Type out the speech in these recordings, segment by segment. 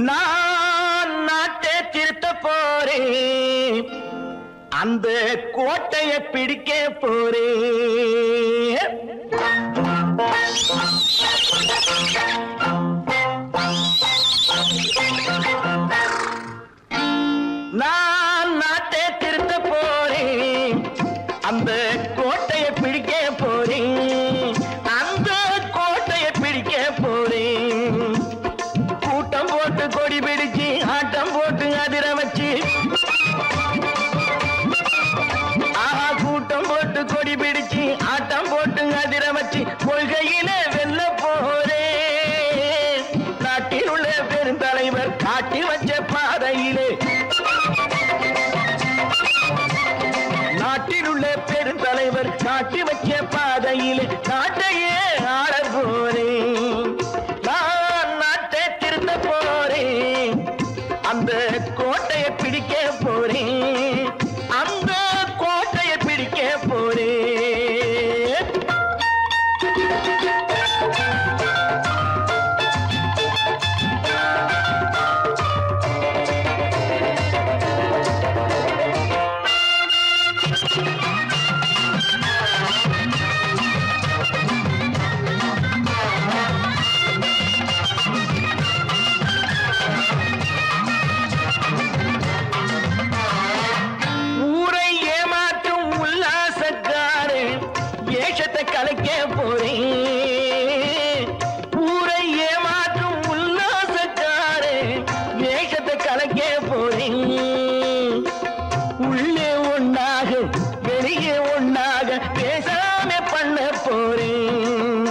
நான் நாட்டை திருத்த போறேன், அந்த கோட்டையை பிடிக்க போறேன். நான் நாட்டை திருத்த போறேன், அந்த கோட்டையை பிடிக்க போறேன், அந்த கோட்டையை பிடிக்க போறேன். கூட்டம் போட்டு கொடி பிடிச்சு ஆட்டம் போட்டு அதிர வச்சு, ஆஹா கூட்டம் போட்டு கொடி பிடிச்சு ஆட்டம் போட்டு அதிர வச்சு கொள்கையில வெல்ல போறேன். நாட்டில் உள்ள பெருந்தலைவர் காட்டி வச்ச பாதையிலே, நாட்டில் உள்ள பெருந்தலைவர் காட்டி வச்ச பாதையிலே நாட்டையே ஆள போறேன். நான் நாட்டை திருத்த போறேன், அந்த கோட்டையை பிடிக்க போறேன், அந்த கோட்டையை பிடிக்க போறேன். ஊரை ஏமாற்றும் உல்லாசக்காரு ஏஷத்தை கலைக்க போறேன். ஊரை ஏமாற்றும் உல்லாசக்காரு ஏஷத்தை கலைக்க போறேன். உள்ளே ஒண்ணாக வெளியே ஒண்ணாக பேசாம பண்ண போறேன்.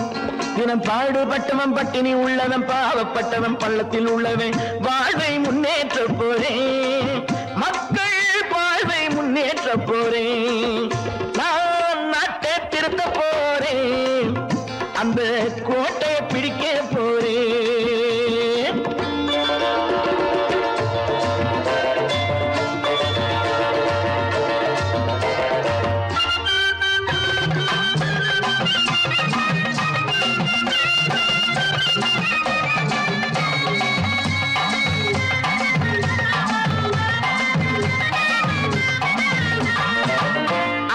தினம் பாடுபட்டவன் பட்டினி உள்ளவன் பாவப்பட்டவன் பள்ளத்தில் உள்ளவன் வாழ்வை முன்னேற்ற போறேன். மக்கள் வாழ்வை முன்னேற்ற போறேன். நான் நாட்டை திருத்த போறேன், அந்த கோட்டையை பிடிக்க போறேன்.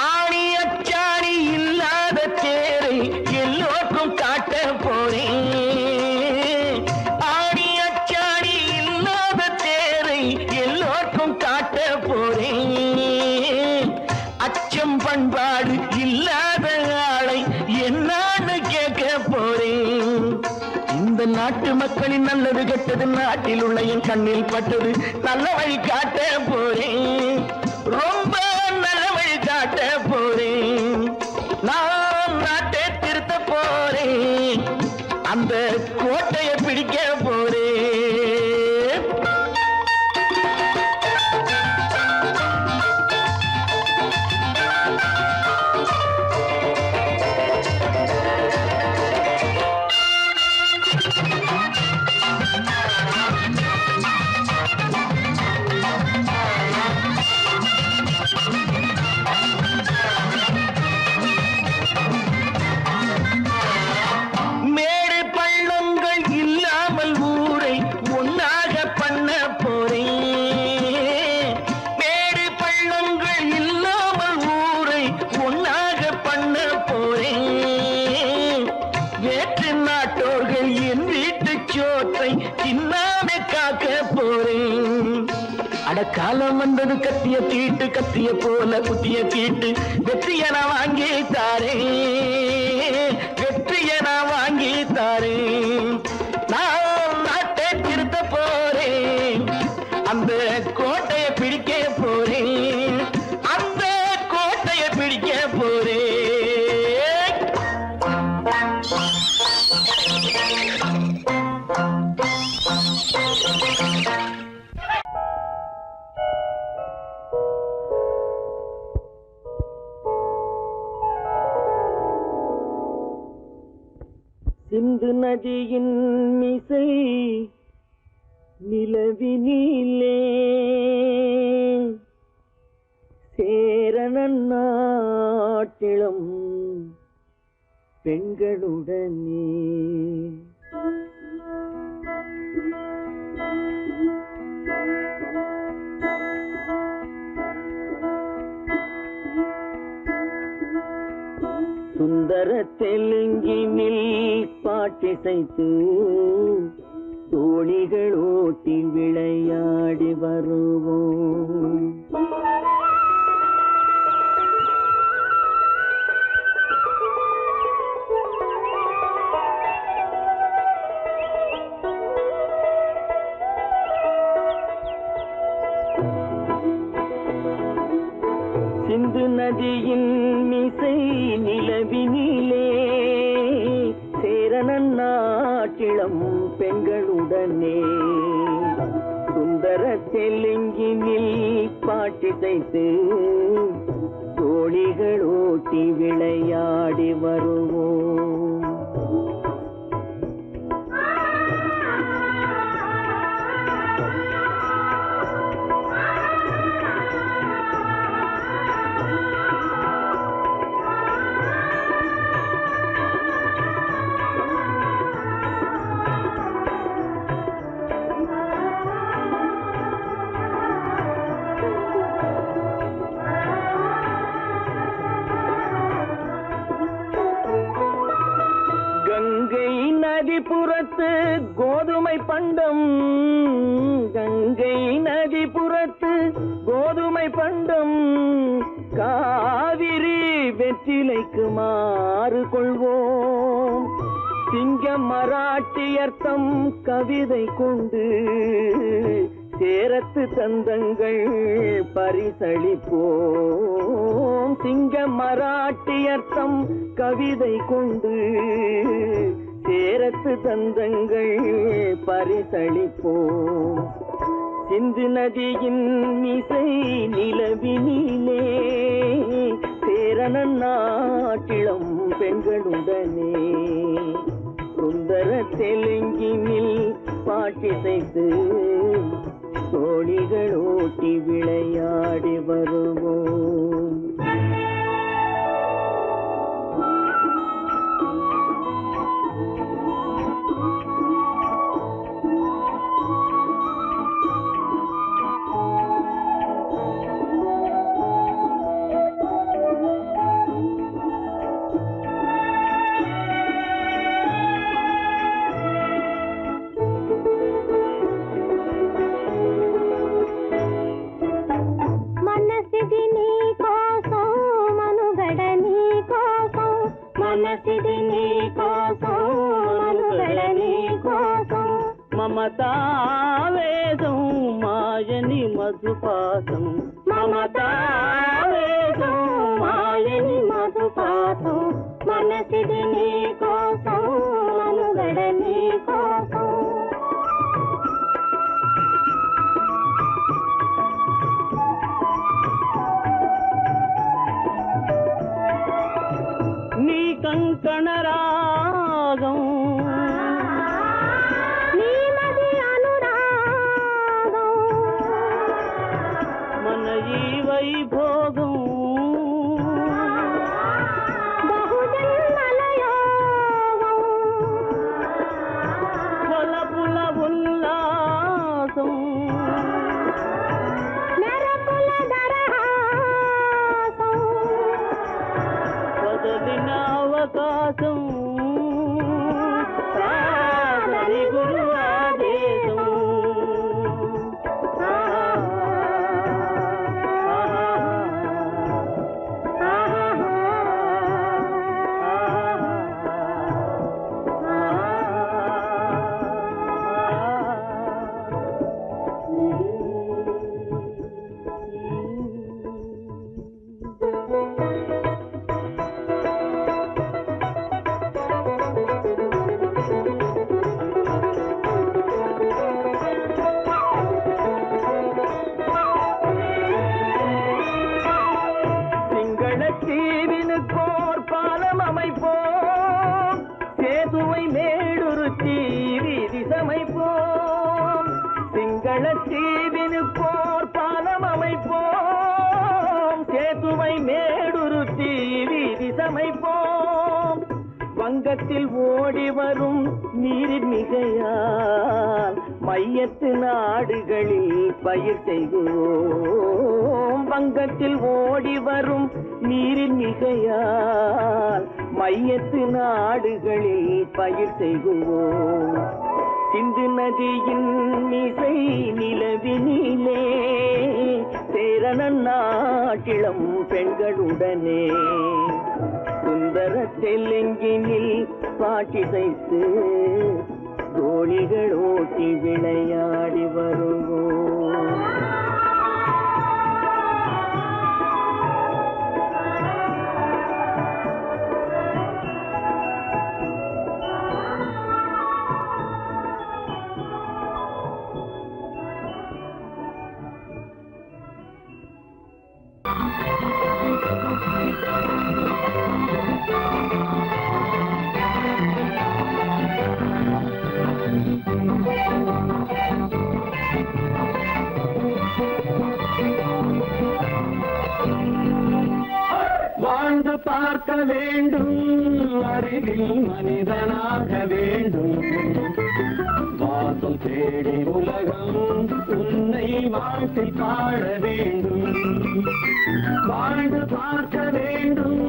ஆணி அச்சாணி இல்லாத தேரை எல்லோருக்கும் காட்ட போறேன். ஆணி அச்சாணி இல்லாத தேரை எல்லோருக்கும் காட்ட போறேன். அச்சம் பண்பாடு இல்லாத ஆளை என்னான்னு கேட்க போறேன். இந்த நாட்டு மக்களின் நல்லது கெட்டது நாட்டில் உள்ள என் கண்ணில் பட்டது நல்ல வழி காட்ட போறேன். ரொம்ப நல்ல வழி காட்ட போறேன். நான் நாட்டை திருத்த போறேன், அந்த கோட்டையை பிடிக்க போறேன். மேடு பள்ளங்கள் இல்லாமல் ஊரை ஒன்னாக பண்ண போறேன். மேடு பள்ளங்கள் இல்லாமல் ஊரை ஒன்னாக பண்ண போறேன். வேற்று நாட்டோர்கள் என் வீட்டு சோற்றை தின்னாமே காக்க போறேன். அடக்காலம் வந்தது கத்திய தீட்டு, கத்திய போல குத்திய தீட்டு வெற்றிய நான் வாங்கி தாரேன், வெற்றிய நான் வாங்கி தாரேன். நான் நாட்டை திருத்த போறேன், அந்த கோட்டையை பிடிக்க போறேன், அந்த கோட்டையை பிடிக்க போறேன். சிந்து நதியின் மிசை நிலவினிலே சேரணன் நாட்டிலும் பெண்களுடனே சுந்தர தெலுங்கினில் பாட்டிசைத்து தோணிகள் ஓட்டி விளையாடி வருவோம். சிந்து நதியின் மிசை நிலவினிலே சேரணன் நாட்டிளம் பெண்களுடனே சுந்தர தெலுங்கினில் பாட்டிசைத்து தோணிகள் ஓட்டி விளையாடி வருவோம். கங்கை நதிபுறத்து கோதுமை பண்டம், கங்கை நதிபுறத்து கோதுமை பண்டம், காவிரி வெற்றிலைக்கு மாறு கொள்வோம். சிங்க மராட்டியர்த்தம் கவிதை கொண்டு சேரத்து தந்தங்கள் பரிசளிப்போம். சிங்க மராட்டியர்த்தம் கவிதை கொண்டு சேரத்து தந்தங்கள் பரிசளிப்போம். சிந்து நதியின் மிசை நிலவினிலே சேரணன் நாட்டிளம் பெண்களுடனே சுந்தர தெலுங்கினில் பாட்டிசைத்து தோணிகள் ஓட்டி விளையாடி வருவோம். మనసిది నీ కోసం మనుగడ నీ కోసం మమతావేదం మాయని మధుపాసం మమతావేదం మాయని మధుపాసం మనసిది నీ కోసం మనుగడ నీ కోసం కంకణ రాగం నీమది అనురాగం మన ఈ వైభోగం బహుజన్మల యోగం కొలపుల ఉల్లాసం మెరపుల దరహాసం వదలిన అవకాశం సాధని గురు ఆదేశం சேதுவை மேடுருத்தி வீதி சமைப்போம் சிங்களத்தீவினுக்கோர் பாலம் அமைப்போம் சேதுவை மேடுருத்தி வீதி சமைப்போம் வங்கத்தில் ஓடி வரும் நீரின் மிகையால் மையத்து நாடுகளில் பயிர் செய்குவோம். வங்கத்தில் ஓடி வரும் நீரின் மிகையால் மையத்து நாடுகளில் பயிர் செய்குவோம். சிந்து நதியின் மிசை நிலவினிலே சேரணன் நாட்டிளம் பெண்களுடனே சுந்தர தெலுங்கினில் பாட்டிசைத்து தோழிகள் ஓட்டி விளையாடி வருவோம். வாழ்ந்து பார்க்க வேண்டும், அறிவில் மனிதனாக வேண்டும். வாசல் தேடி உலகம் உன்னை வாழ்த்தி பாட வேண்டும். வாழ்ந்து பார்க்க வேண்டும்,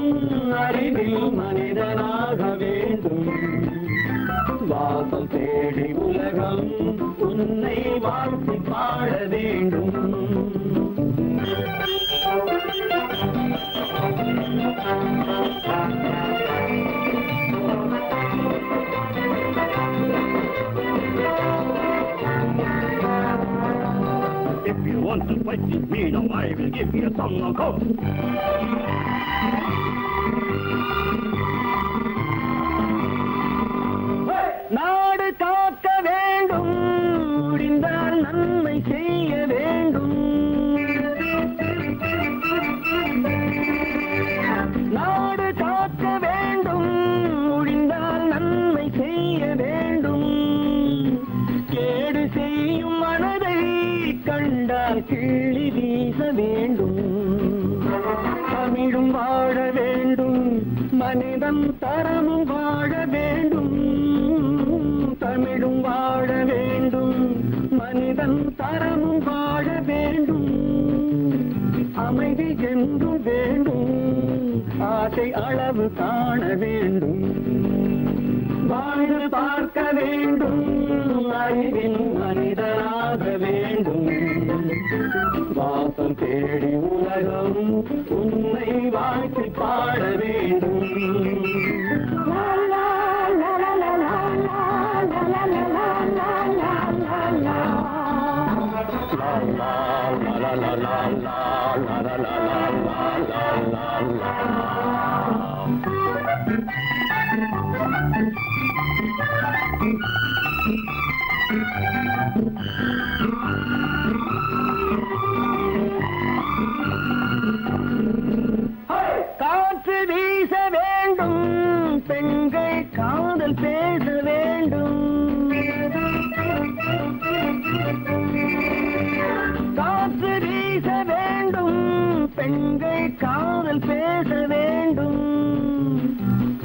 அறிவில் மனிதனாக வேண்டும். வாசல் தேடி உலகம் உன்னை வாழ்த்தி பாட வேண்டும். If you want to fight with me, now I will give you a song of hope. நாடு காக்க வேண்டும், முடிந்தால் நன்மை செய்ய வேண்டும். நாடு காக்க வேண்டும், முடிந்தால் நன்மை செய்ய வேண்டும். கேடு செய்யும் மனதை கண்டால் கிள்ளி வீச வேண்டும். தமிழும் வாழ வேண்டும், மனிதன் தரமும் வாழ வேண்டும். தமிழும் வாழ வேண்டும், மனிதன் தரமும் வாழ வேண்டும். அமைதி என்றும் வேண்டும், ஆசை அளவு காண வேண்டும். வாழ்ந்து பார்க்க வேண்டும், அறிவின் மனிதனாக வேண்டும். வாசம் தேடி உலகம் உன்னை வாழ்த்தி பாட வேண்டும். காற்று வீச வேண்டும், பெண்கள் காதல் பேச வேண்டும். காற்று வீச வேண்டும், பெண்கள் காதல் பேச வேண்டும்.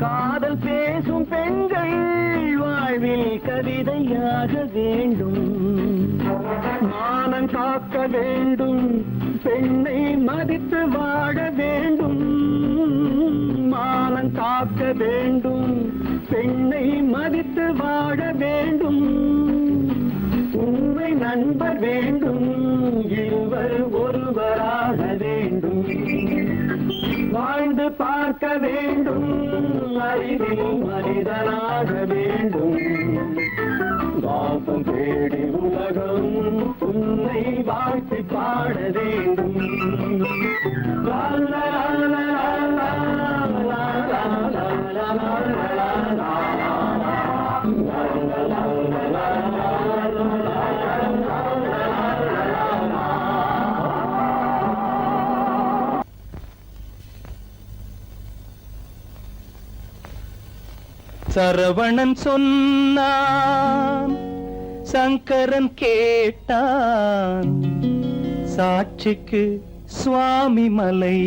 காதல் பேசும் பெண்கள் வாழ்வில் கவிதையாக வேண்டும். மானம் காக்க வேண்டும், பெண்ணை மதித்து வாழ வேண்டும். மானம் காக்க வேண்டும், பெண்ணை மதித்து வாழ வேண்டும். உண்மை நண்பர் வேண்டும், இருவர் ஒருவராக வேண்டும். வாழ்ந்து பார்க்க வேண்டும், அறிவில் மனிதனாக வேண்டும். வாசம் தேடி உலகம் உன்னை வாழ்த்தி பாட வேண்டும். சரவணன் சொன்னான், சங்கரன் கேட்டான், சாட்சிக்கு சுவாமி மலை.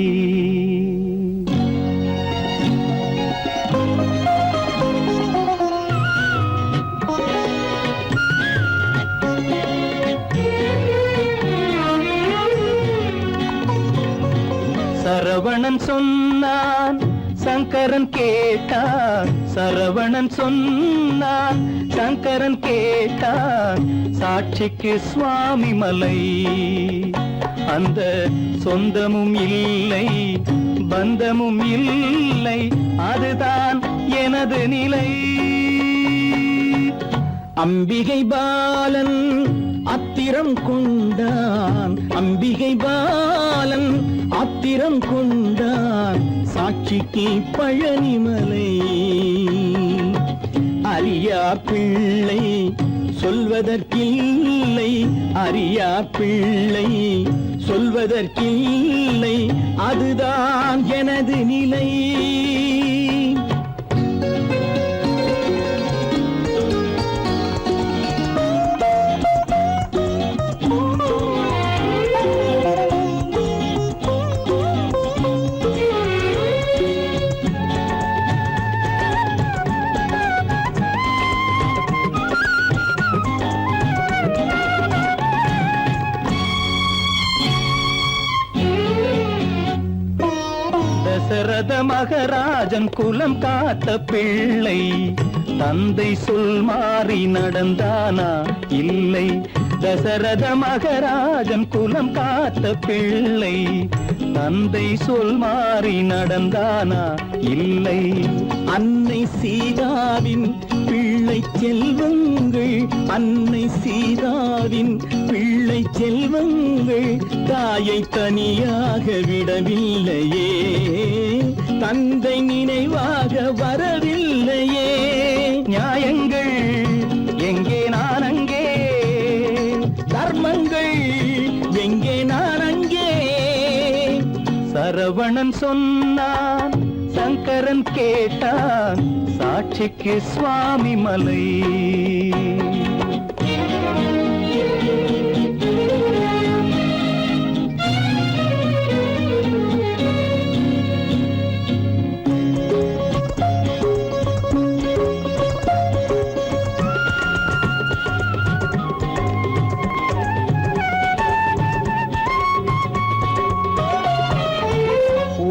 சரவணன் சொன்னான், சங்கரன் கேட்டான். சரவணன் சொன்னான், சங்கரன் கேட்டான். சாட்சிக்கு சுவாமி மலை. அந்த சொந்தமும் இல்லை, பந்தமும் இல்லை, அதுதான் எனது நிலை. அம்பிகை பாலன் அத்திரம் கொண்டான், அம்பிகை பாலன் ஆத்திரம் கொண்டான். சாட்சிக்கு பழனிமலை. அறியா பிள்ளை சொல்வதற்கில்லை, அறியா பிள்ளை சொல்வதற்கில்லை, அதுதான் எனது நிலை. தசரத மகராஜன் குலம் காத்த பிள்ளை. தந்தை சொல் மாறி நடந்தானா? இல்லை. தசரத மகராஜன் குலம் காத்த பிள்ளை. தந்தை சொல் மாறி நடந்தானா? இல்லை. அன்னை சீதாவின் பிள்ளை செல்வங்கள், அன்னை சீதாவின் பிள்ளை செல்வங்கள் தாயை தனியாக விடவில்லையே, தந்தை நினைவாக வரவில்லையே. நியாயங்கள் எங்கே நான் அங்கே, தர்மங்கள் எங்கே நான் அங்கே. சரவணன் சொன்னான், சங்கரன் கேட்டான். சாட்சிக்கு சுவாமி மலை.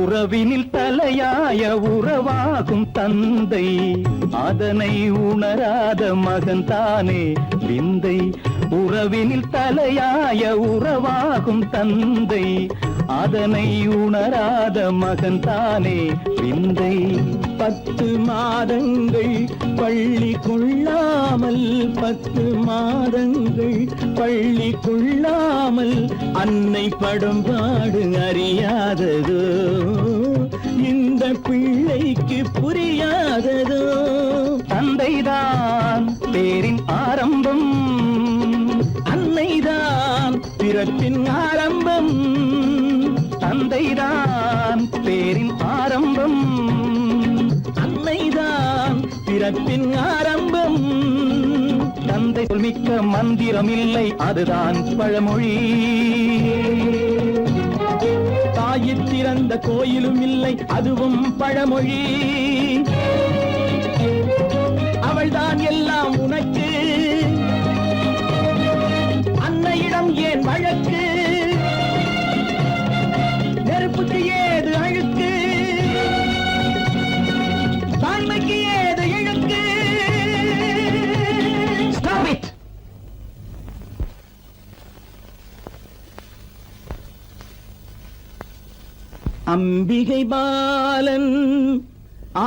உறவினில் தலையாய உறவாகும் தந்தை, அதனை உணராத மகன் தானே விந்தை. உறவினில் தலையாய உறவாகும் தந்தை, அதனை உணராத மகன் தானே விந்தை. 10 மாதங்கள் பள்ளி கொள்ளாமல், 10 மாதங்கள் பள்ளி கொள்ளாமல் அன்னை படும் பாடு அறியாததோ, இந்த பிள்ளைக்கு புரியாததோ. தந்தைதான் பேரின் ஆரம்பம், அன்னைதான் பிறப்பின் ஆரம்பம். தந்தைதான் பேரின் ஆரம்பம், அன்னைதான் பிறப்பின் ஆரம்பம். தந்தை சொல்மிக்க மந்திரம் இல்லை, அதுதான் பழமொழி. தாயிற் திறந்த கோயிலும் இல்லை, அதுவும் பழமொழி. அவள்தான் எல்லாம் உனக்கு, அன்னையிடம் ஏன் வழக்கு? நெருப்புக்கு ஏது அழுக்கு, தாய்மைக்கு ஏது இழுக்கு? Stop it! அம்பிகை பாலன்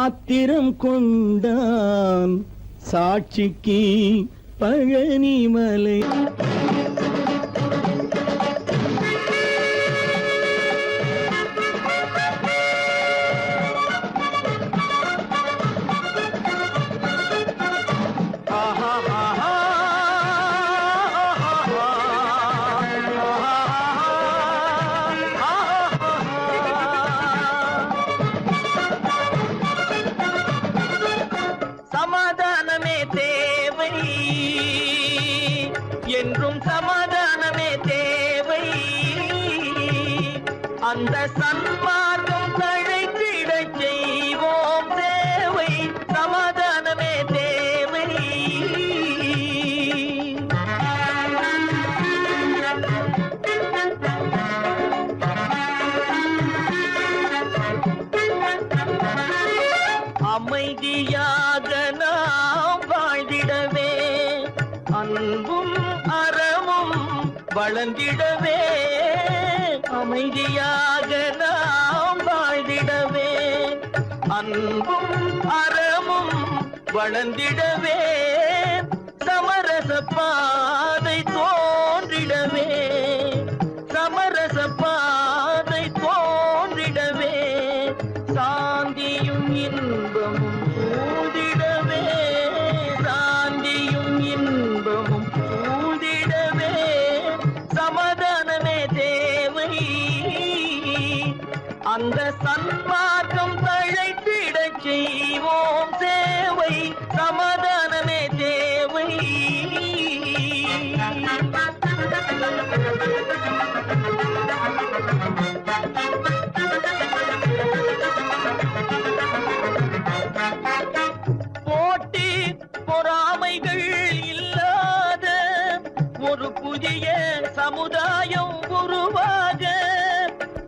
ஆத்திரம் கொண்டான். சாட்சிக்கு பழனிமலை. சமாதானமே தேவை, என்றும் சமாதானமே தேவை. அந்த சன்மார்க்கம் தழைத்திடச் செய்வோம் தேவை. சமாதானமே தேவை. வளர்ந்திடவே அமைதியாக நாம் வாழ்ந்திடவே அன்பும் அறமும் வளர்ந்திடவே சமரச பாதை தோன்றிடவே சமரச பாதை தோன்றிடவே சாந்தியும் இன்பமும் சூழ்ந்திடவே சாந்தியும் இன்பமும் சூழ்ந்திடவே சமாதானமே தேவை அந்த சன்மார்க்கம் தழைத்திடச் செய்வோம் சேவை சமாதானமே தேவை போட்டி பொறாமைகள் இல்லாத ஒரு புதிய சமுதாயம் உருவாக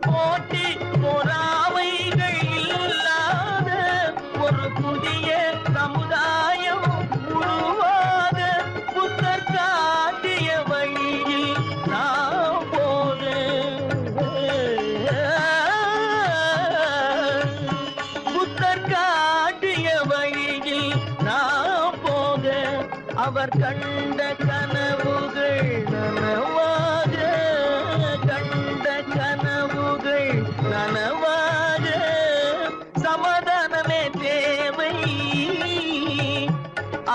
போட்டி பொறாமைகள் இல்லாத ஒரு புதிய சமுதாயம் உருவாக புத்தர் காட்டிய வழியில் நாம் போக புத்தர் காட்டிய வழியில் நாம் போக அவர் கண்ட கனவுகள் நனவாக கண்ட கனவுகள் நனவாக சமாதானமே தேவை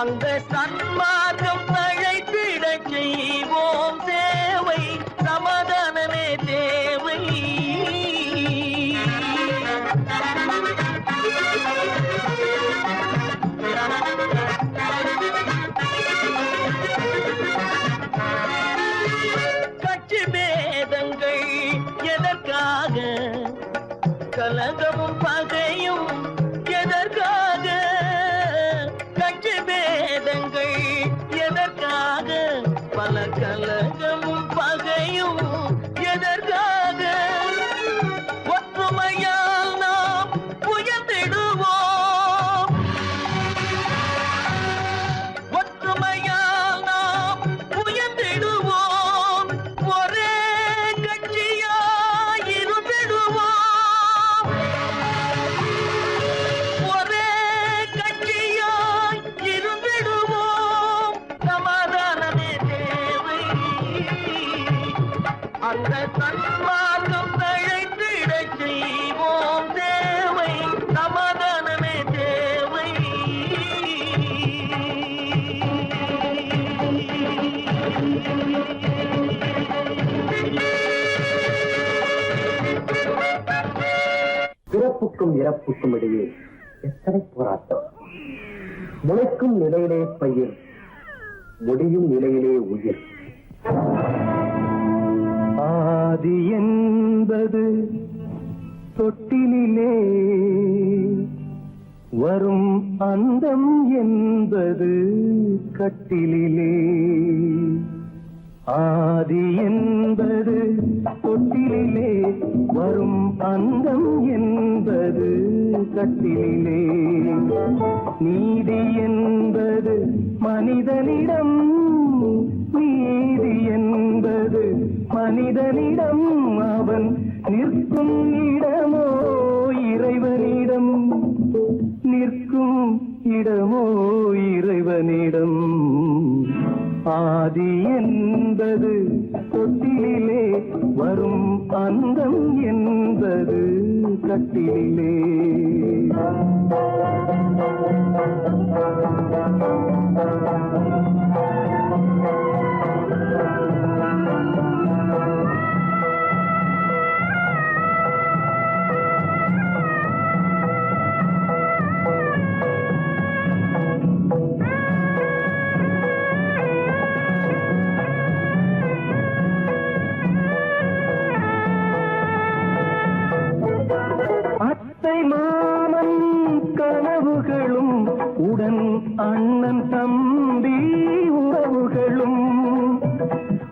அந்த சன்மார்க்கம் தழைத்திடச் செய்வோம் சேவை சமாதானமே தேவை கட்சி பேதங்கள் எதற்காக கலகமும் பகையும் எதற்காக கட்சி பேதங்கள் எதற்காக பல கலகமும் பகையும் எதற்காக ஒற்றுமையால் நாம் உயர்ந்திடுவோம் ஒற்றுமையால் நாம் உயர்ந்திடுவோம் ஒரே கட்சியாய் இருந்திடுவோம் ஒரே கட்சியாய் இருந்திடுவோம் சமாதானமே தேவை அந்த சன்மார்க்கம் தழைத்திடச் செய்வோம் தேவை சமாதானமே தேவை பிறப்புக்கும் இறப்புக்கும் இடையே எத்தனை போராட்டம் முளைக்கும் நிலையிலே பயிர் முடியும் நிலையிலே உயிர் ஆதி என்பது தொட்டிலே வரும் அந்தம் என்பது கட்டிலே ஆதி என்பது தொட்டிலே வரும் அந்தம் என்பது கட்டிலே நீதி என்பது மனிதனிடம் நீதி என்பது மனிதனிடம் அவன் நிற்கும் இடமோ இறைவனிடம் நிற்கும் இடமோ இறைவனிடம் ஆதி என்பது தொட்டிலே வரும் அந்தம் என்பது கட்டிலே மாமன் கனவுகளும் உடன் அண்ணன் தம்பி உறவுகளும்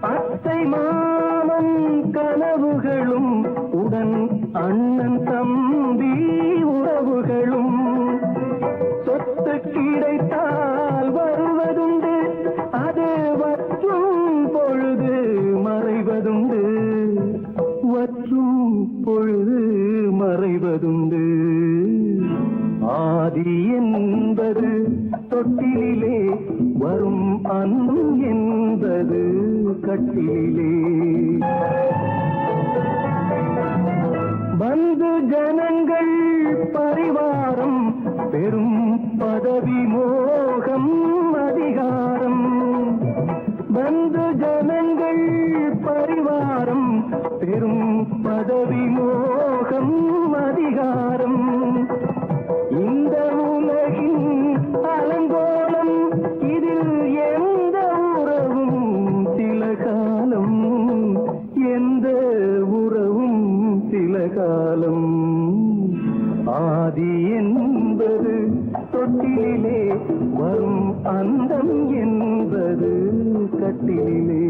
அத்தை மாமன் கனவுகளும் உடன் அண்ணன் தம்பி உறவுகளும் சொத்து கிடைத்தால் வருவதுண்டு அது வற்றும் பொழுது மறை தொட்டிலே வரும் அன்னம் என்பது கட்டிலே வந்து ஜனங்கள் பரிவாரம் பெரும் பதவி மோகம் அதிகாரம் வந்து ஜனங்கள் பரிவாரம் பெரும் பதவி மோகம் அதிகாரம் இந்த உலகின் அலங்கோலம் இதில் எந்த உறவும் சில காலம் எந்த உறவும் சில காலம் ஆதி என்பது தொட்டிலே வரும் அந்தம் என்பது கட்டிலே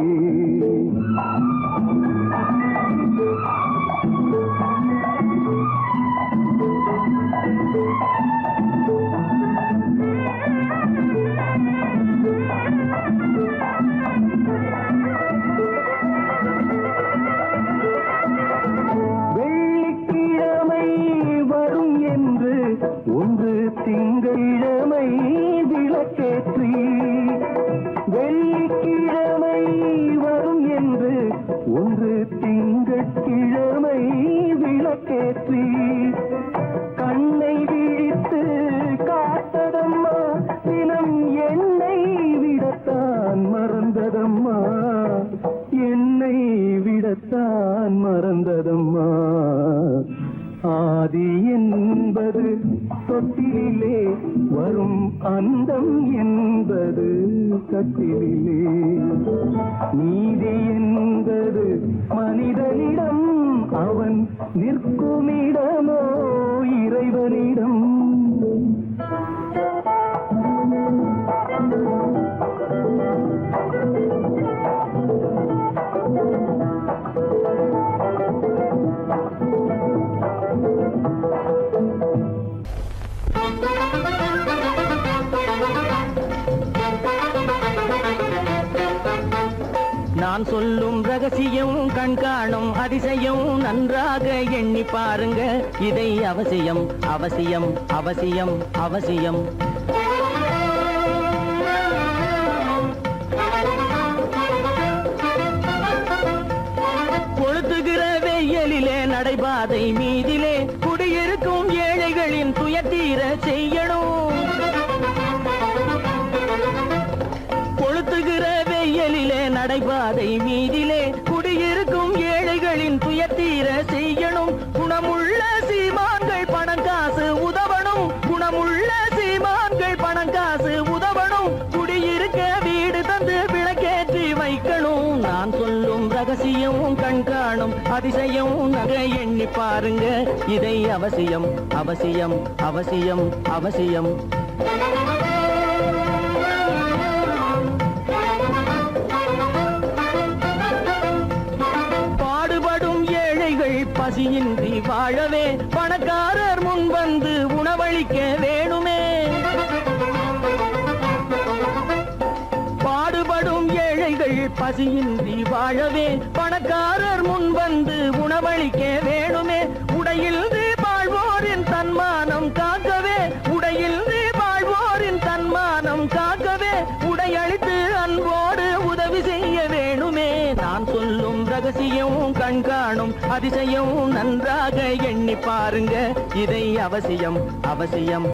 வெள்ளிக்கிழமை வரும் என்று ஒன்று திங்களிழமை விளக்கேற்றி வெள்ளிக்கிழமை வரும் என்று ஒன்று திங்கட்கிழமை விளக்கேற்றி கண்ணை விழித்து காத்ததம்மா தினம் என்னை விடத்தான் மறந்ததம்மா என்னை விடத்தான் மறந்ததம்மா ஆதி என்பது தொட்டிலே வரும் அந்தம் என்பது கட்டிலே நீதி என்பது மனிதனிடம் அவன் நிற்குமிடமோ இறைவனிடம் நான் சொல்லும் ரகசியம் கண்காணும் அதிசயம் நன்றாக எண்ணி பாருங்க இதை அவசியம் அவசியம் அவசியம் அவசியம் கொளுத்துகிற வெயிலிலே நடைபாதை மீதிலே குடியிருக்கும் ஏழைகளின் துயத்தீர செய்யணும் கொளுத்துகிற வெயிலிலே நடைபாதை மீதிலே குடியிருக்கும் ஏழைகளின் துயத்தீர செய்யணும் குணமுள்ள சீமான்கள் பணம் காசு உதவணும் குணமுள்ள சீமான்கள் பணம் காசு உதவணும் குடியிருக்க வீடு தந்து விளக்கேற்றி வைக்கணும் நான் சொல்லும் ரகசியம் கண்காணும் அதிசயம் நகை எண்ணி பாருங்க இதை அவசியம் அவசியம் அவசியம் அவசியம் பசியின்றி வாழவே பணக்காரர் முன் வந்து உணவளிக்க வேணுமே பாடுபடும் ஏழைகள் பசியின்றி வாழவே பணக்காரர் முன் வந்து உணவளிக்க வேணுமே உடையில் வாழ்வோரின் தன்மானம் காக்கவே உடையில் வாழ்வோரின் தன்மானம் காக்கவே உடையளித்து அன்போடு உதவி செய்ய வேணுமே நான் சொல்லும் ரகசியம் கண்காணும் அதிசயம் நன்றாக எண்ணி பாருங்க இதை அவசியம் அவசியம்